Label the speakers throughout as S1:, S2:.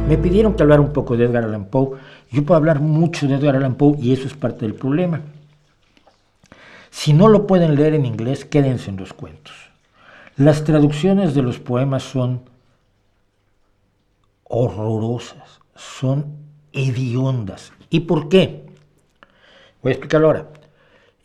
S1: Me pidieron que hablara un poco de Edgar Allan Poe. Yo puedo hablar mucho de Edgar Allan Poe y eso es parte del problema. Si no lo pueden leer en inglés, quédense en los cuentos. Las traducciones de los poemas son horrorosas, son hediondas. ¿Y por qué? Voy a explicarlo ahora.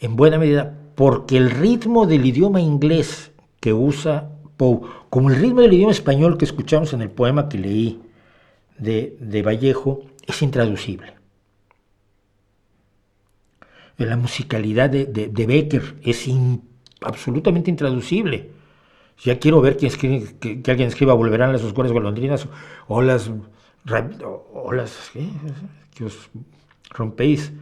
S1: En buena medida, porque el ritmo del idioma inglés que usa Poe, como el ritmo del idioma español que escuchamos en el poema que leí de Vallejo, es intraducible. La musicalidad de Becker es absolutamente intraducible. Ya quiero ver que alguien escriba Volverán las oscuras golondrinas o las que os rompéis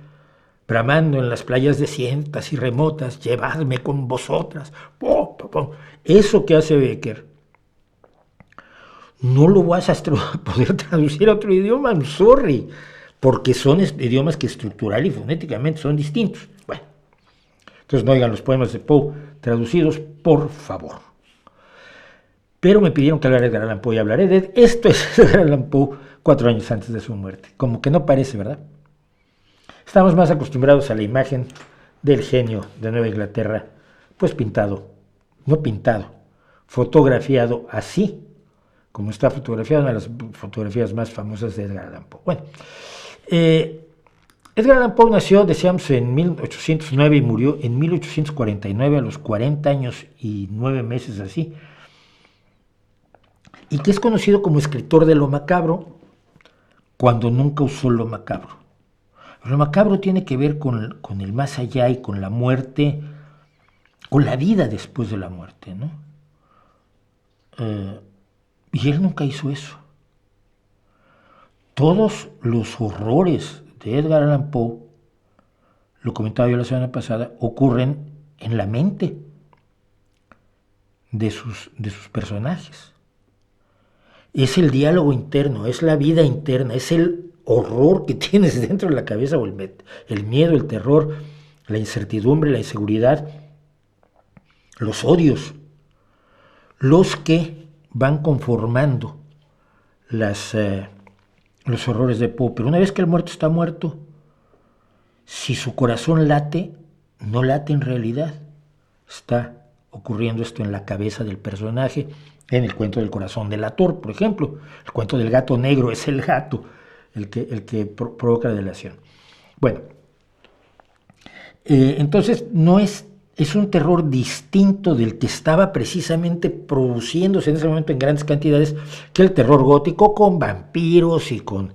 S1: bramando en las playas desiertas y remotas, llevadme con vosotras. ¡Pum, pum, pum! Eso que hace Becker no lo vas a poder traducir a otro idioma, I'm sorry, porque son idiomas que estructural y fonéticamente son distintos. Bueno, entonces no oigan los poemas de Poe traducidos, por favor. Pero me pidieron que hablara de Edgar Allan Poe y hablaré de esto. Es Edgar Allan Poe 4 años antes de su muerte. Como que no parece, ¿verdad? Estamos más acostumbrados a la imagen del genio de Nueva Inglaterra, pues fotografiado así, como está fotografiado, una de las fotografías más famosas de Edgar Allan Poe. Bueno, Edgar Allan Poe nació, decíamos, en 1809 y murió en 1849 a los 40 años y 9 meses así, y que es conocido como escritor de lo macabro, cuando nunca usó lo macabro. Lo macabro tiene que ver con el más allá y con la muerte, con la vida después de la muerte, ¿no? Y él nunca hizo eso. Todos los horrores de Edgar Allan Poe, lo comentaba yo la semana pasada, ocurren en la mente de sus personajes. Es el diálogo interno, es la vida interna, es el horror que tienes dentro de la cabeza, o el miedo, el terror, la incertidumbre, la inseguridad, los odios, los que van conformando los horrores de Poe. Pero una vez que el muerto está muerto, si su corazón late, no late en realidad. Está ocurriendo esto en la cabeza del personaje, en el cuento del corazón del ator, por ejemplo. El cuento del gato negro es el gato el que provoca la delación. Bueno, entonces no es un terror distinto del que estaba precisamente produciéndose en ese momento en grandes cantidades, que el terror gótico, con vampiros y con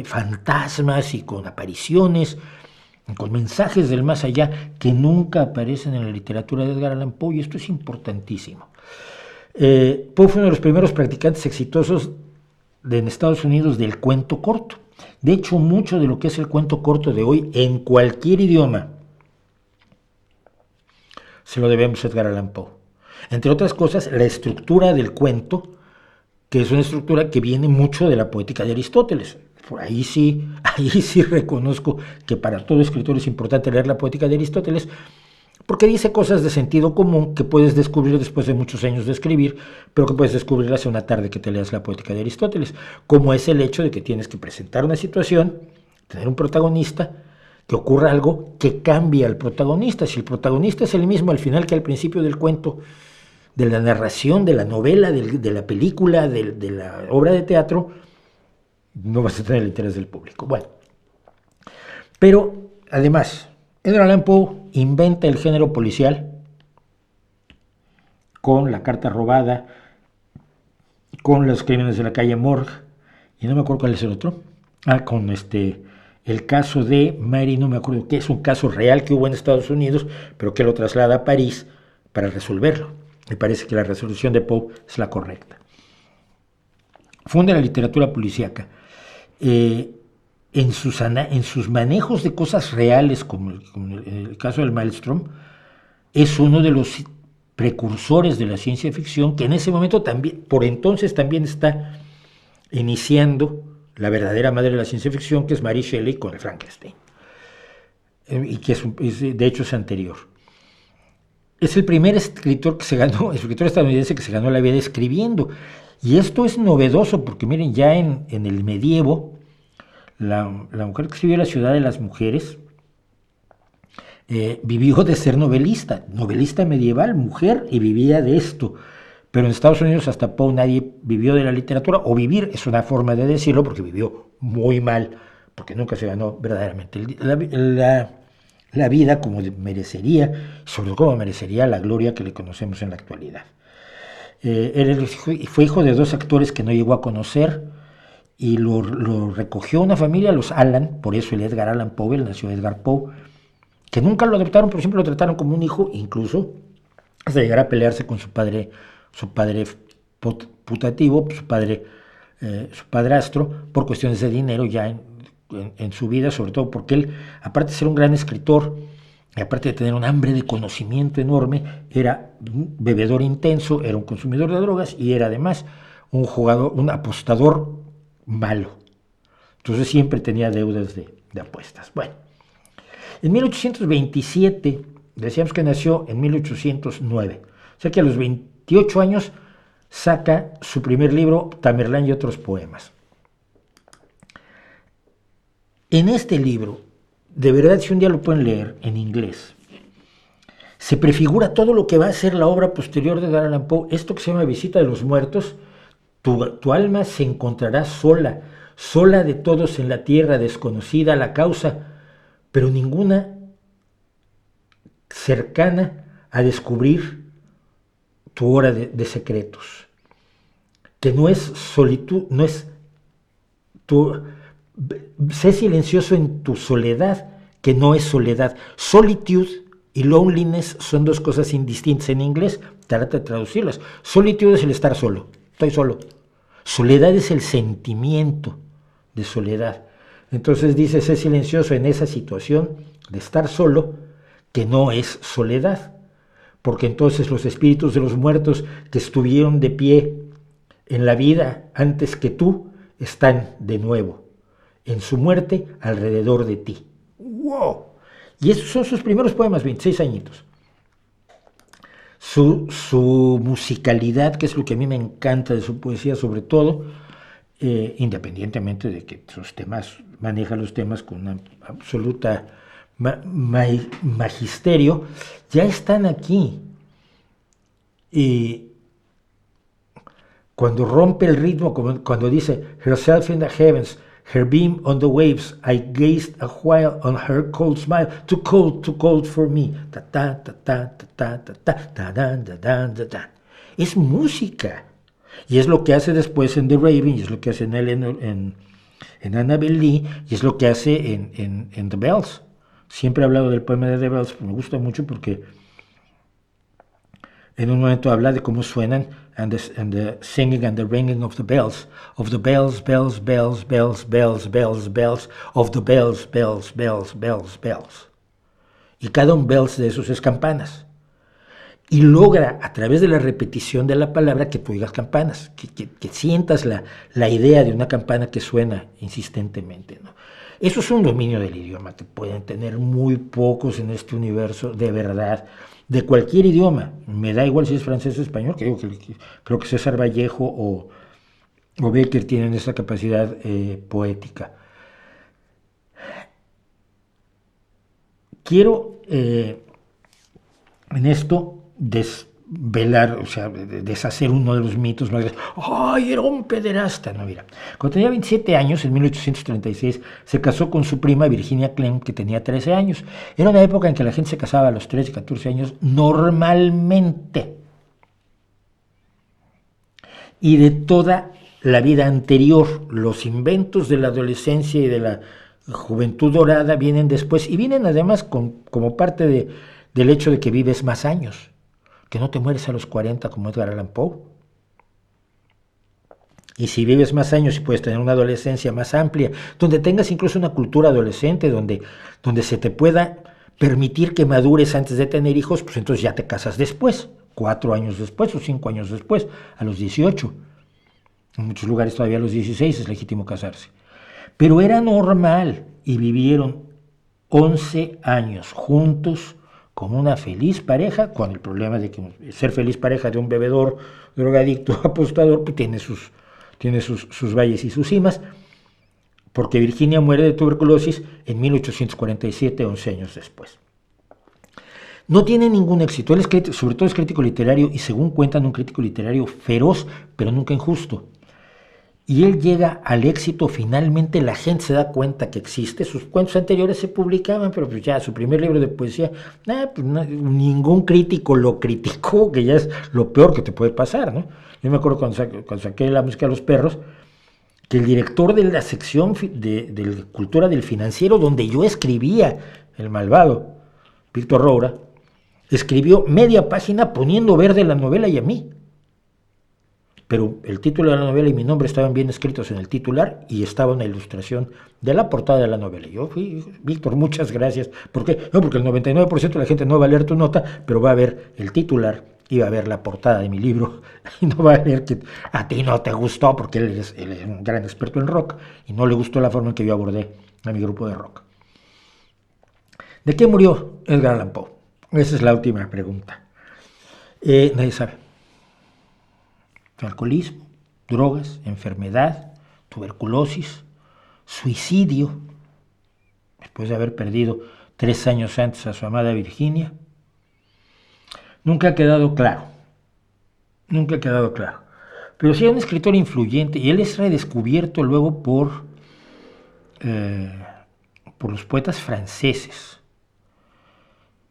S1: fantasmas y con apariciones, con mensajes del más allá que nunca aparecen en la literatura de Edgar Allan Poe, y esto es importantísimo. Poe fue uno de los primeros practicantes exitosos en Estados Unidos del cuento corto. De hecho, mucho de lo que es el cuento corto de hoy, en cualquier idioma, se lo debemos a Edgar Allan Poe. Entre otras cosas, la estructura del cuento, que es una estructura que viene mucho de la poética de Aristóteles. Por ahí sí reconozco que para todo escritor es importante leer la poética de Aristóteles, porque dice cosas de sentido común que puedes descubrir después de muchos años de escribir, pero que puedes descubrirlas en una tarde que te leas la poética de Aristóteles, como es el hecho de que tienes que presentar una situación, tener un protagonista, que ocurra algo que cambie al protagonista. Si el protagonista es el mismo al final que al principio del cuento, de la narración, de la novela, de la película, de la obra de teatro, no vas a tener el interés del público. Bueno, pero además, Edgar Allan Poe inventa el género policial con La carta robada, con Los crímenes de la calle Morgue, y no me acuerdo cuál es el otro, con el caso de Mary, no me acuerdo qué, es un caso real que hubo en Estados Unidos, pero que lo traslada a París para resolverlo. Me parece que la resolución de Poe es la correcta. Funda la literatura policíaca. En sus manejos de cosas reales, como el caso del Maelstrom, es uno de los precursores de la ciencia ficción, que en ese momento también, por entonces también está iniciando la verdadera madre de la ciencia ficción, que es Mary Shelley con el Frankenstein, y que de hecho es anterior. es el primer escritor estadounidense que se ganó la vida escribiendo. Y esto es novedoso porque miren, ya en el medievo, la mujer que escribió La ciudad de las mujeres vivió de ser novelista medieval, mujer, y vivía de esto. Pero en Estados Unidos hasta Poe nadie vivió de la literatura, o vivir es una forma de decirlo porque vivió muy mal, porque nunca se ganó verdaderamente la vida como merecería, sobre todo como merecería la gloria que le conocemos en la actualidad. Fue hijo de dos actores que no llegó a conocer y lo recogió una familia, los Allan, por eso el Edgar Allan Poe, él nació Edgar Poe, que nunca lo adoptaron, pero siempre lo trataron como un hijo, incluso hasta llegar a pelearse con su padre putativo, su padrastro, por cuestiones de dinero ya en su vida, sobre todo porque él, aparte de ser un gran escritor, y aparte de tener un hambre de conocimiento enorme, era un bebedor intenso, era un consumidor de drogas y era además un apostador malo. Entonces siempre tenía deudas de apuestas. Bueno, en 1827, decíamos que nació en 1809, o sea que a los 28 años saca su primer libro, Tamerlán y otros poemas. En este libro, de verdad, si un día lo pueden leer en inglés, se prefigura todo lo que va a ser la obra posterior de Edgar Allan Poe. Esto que se llama Visita de los Muertos, tu alma se encontrará sola de todos en la tierra, desconocida la causa, pero ninguna cercana a descubrir tu hora de secretos. Que no es solitud, no es sé silencioso en tu soledad, que no es soledad. Solitude y loneliness son dos cosas indistintas en inglés. Trata de traducirlas. Solitude es el estar solo, estoy solo. Soledad es el sentimiento de soledad. Entonces dice, sé silencioso en esa situación de estar solo, que no es soledad. Porque entonces los espíritus de los muertos que estuvieron de pie en la vida antes que tú están de nuevo en su muerte alrededor de ti. ¡Wow! Y esos son sus primeros poemas, 26 añitos. Su musicalidad, que es lo que a mí me encanta de su poesía, sobre todo, independientemente de que sus temas, maneja los temas con una absoluta magisterio, ya están aquí. Y cuando rompe el ritmo, cuando dice, herself in the heavens, her beam on the waves, I gazed a while on her cold smile, too cold for me. Ta ta ta ta ta ta ta ta ta ta ta ta. Es música. Y es lo que hace después en The Raven, y es lo que hace en Annabel Lee, y es lo que hace en The Bells. Siempre he hablado del poema de The Bells, me gusta mucho porque en un momento habla de cómo suenan and the singing and the ringing of the bells, bells, bells, bells, bells, bells, bells, of the bells, bells, bells, bells, bells. Y cada un bells de esos es campanas. Y logra, a través de la repetición de la palabra, que tú digas campanas, que sientas la idea de una campana que suena insistentemente, ¿no? Eso es un dominio del idioma que pueden tener muy pocos en este universo, de verdad, de cualquier idioma. Me da igual si es francés o español, que digo que creo que César Vallejo o Becker tienen esa capacidad poética. Quiero en esto desvelar, o sea, deshacer uno de los mitos más grandes. ¡Ay, era un pederasta! No, mira, cuando tenía 27 años, en 1836, se casó con su prima Virginia Clem, que tenía 13 años. Era una época en que la gente se casaba a los 13 y 14 años normalmente. Y de toda la vida anterior, los inventos de la adolescencia y de la juventud dorada vienen después, y vienen además como parte del hecho de que vives más años, que no te mueres a los 40 como Edgar Allan Poe. Y si vives más años y puedes tener una adolescencia más amplia, donde tengas incluso una cultura adolescente, donde se te pueda permitir que madures antes de tener hijos, pues entonces ya te casas después, 4 años después o 5 años después, a los 18. En muchos lugares todavía a los 16 es legítimo casarse. Pero era normal y vivieron 11 años juntos como una feliz pareja, con el problema de que ser feliz pareja de un bebedor, drogadicto, apostador, pues tiene sus valles y sus cimas, porque Virginia muere de tuberculosis en 1847, 11 años después. No tiene ningún éxito, él es sobre todo es crítico literario y según cuentan un crítico literario feroz, pero nunca injusto. Y él llega al éxito, finalmente la gente se da cuenta que existe, sus cuentos anteriores se publicaban, pero pues ya su primer libro de poesía, ningún crítico lo criticó, que ya es lo peor que te puede pasar, ¿no? Yo me acuerdo cuando saqué La música de los perros, que el director de la sección de cultura del Financiero, donde yo escribía El malvado, Víctor Roura, escribió media página poniendo verde la novela y a mí. Pero el título de la novela y mi nombre estaban bien escritos en el titular y estaba una ilustración de la portada de la novela. Yo fui, Víctor, muchas gracias. ¿Por qué? No, porque el 99% de la gente no va a leer tu nota, pero va a ver el titular y va a ver la portada de mi libro y no va a leer que a ti no te gustó, porque él es un gran experto en rock y no le gustó la forma en que yo abordé a mi grupo de rock. ¿De qué murió Edgar Allan Poe? Esa es la última pregunta. Nadie sabe. Alcoholismo, drogas, enfermedad, tuberculosis, suicidio, después de haber perdido 3 años antes a su amada Virginia. Nunca ha quedado claro. Pero sí era un escritor influyente y él es redescubierto luego por los poetas franceses.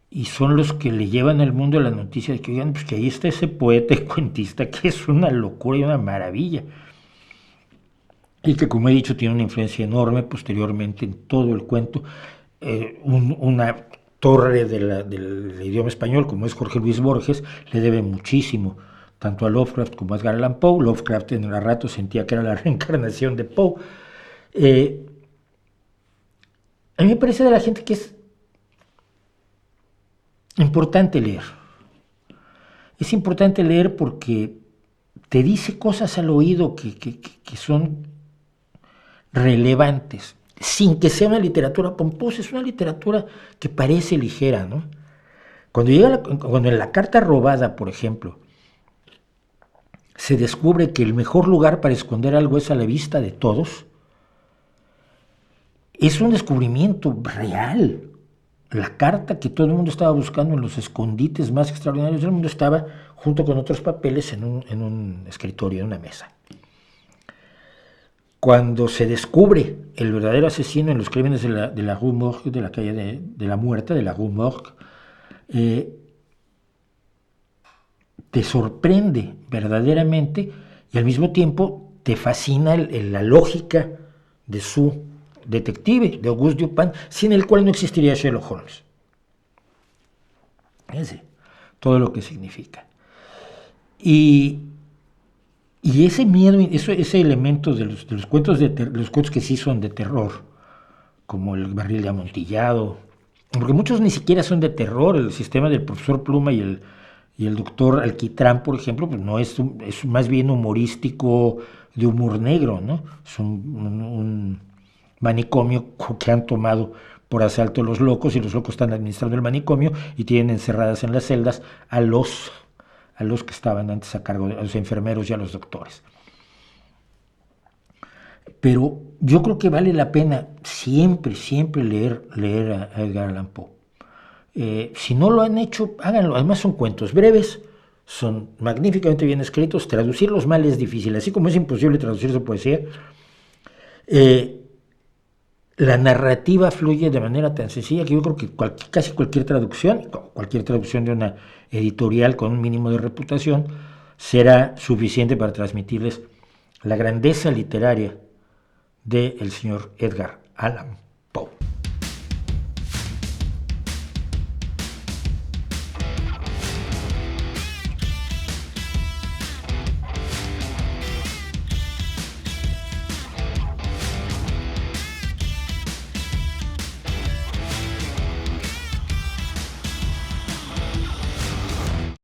S1: Y son los que le llevan al mundo la noticia de que, oigan, pues que ahí está ese poeta y cuentista que es una locura y una maravilla. Y que, como he dicho, tiene una influencia enorme posteriormente en todo el cuento. Una torre del idioma español, como es Jorge Luis Borges, le debe muchísimo, tanto a Lovecraft como a Edgar Allan Poe. Lovecraft en el rato sentía que era la reencarnación de Poe. A mí me parece de la gente que es importante leer. Es importante leer porque te dice cosas al oído que son relevantes, sin que sea una literatura pomposa, es una literatura que parece ligera, ¿no? Cuando en la carta robada, por ejemplo, se descubre que el mejor lugar para esconder algo es a la vista de todos, es un descubrimiento real. La carta que todo el mundo estaba buscando en los escondites más extraordinarios del mundo estaba junto con otros papeles en un escritorio, en una mesa. Cuando se descubre el verdadero asesino en los crímenes de la Rue Morgue, de la calle de la Muerte, de la Rue Morgue, te sorprende verdaderamente y al mismo tiempo te fascina la lógica de su detective, de Auguste Dupin, sin el cual no existiría Sherlock Holmes. Fíjense todo lo que significa. Y ese miedo, ese elemento de los cuentos los cuentos que sí son de terror, como el barril de amontillado, porque muchos ni siquiera son de terror. El sistema del profesor Pluma y el doctor Alquitrán, por ejemplo, pues no es más bien humorístico, de humor negro, ¿no? Es un manicomio que han tomado por asalto los locos, y los locos están administrando el manicomio y tienen encerradas en las celdas a los que estaban antes a cargo, a los enfermeros y a los doctores. Pero yo creo que vale la pena siempre leer a Edgar Allan Poe. Si no lo han hecho, háganlo. Además son cuentos breves, son magníficamente bien escritos. Traducirlos mal es difícil, así como es imposible traducir su poesía. La narrativa fluye de manera tan sencilla que yo creo que casi cualquier traducción de una editorial con un mínimo de reputación, será suficiente para transmitirles la grandeza literaria del señor Edgar Allan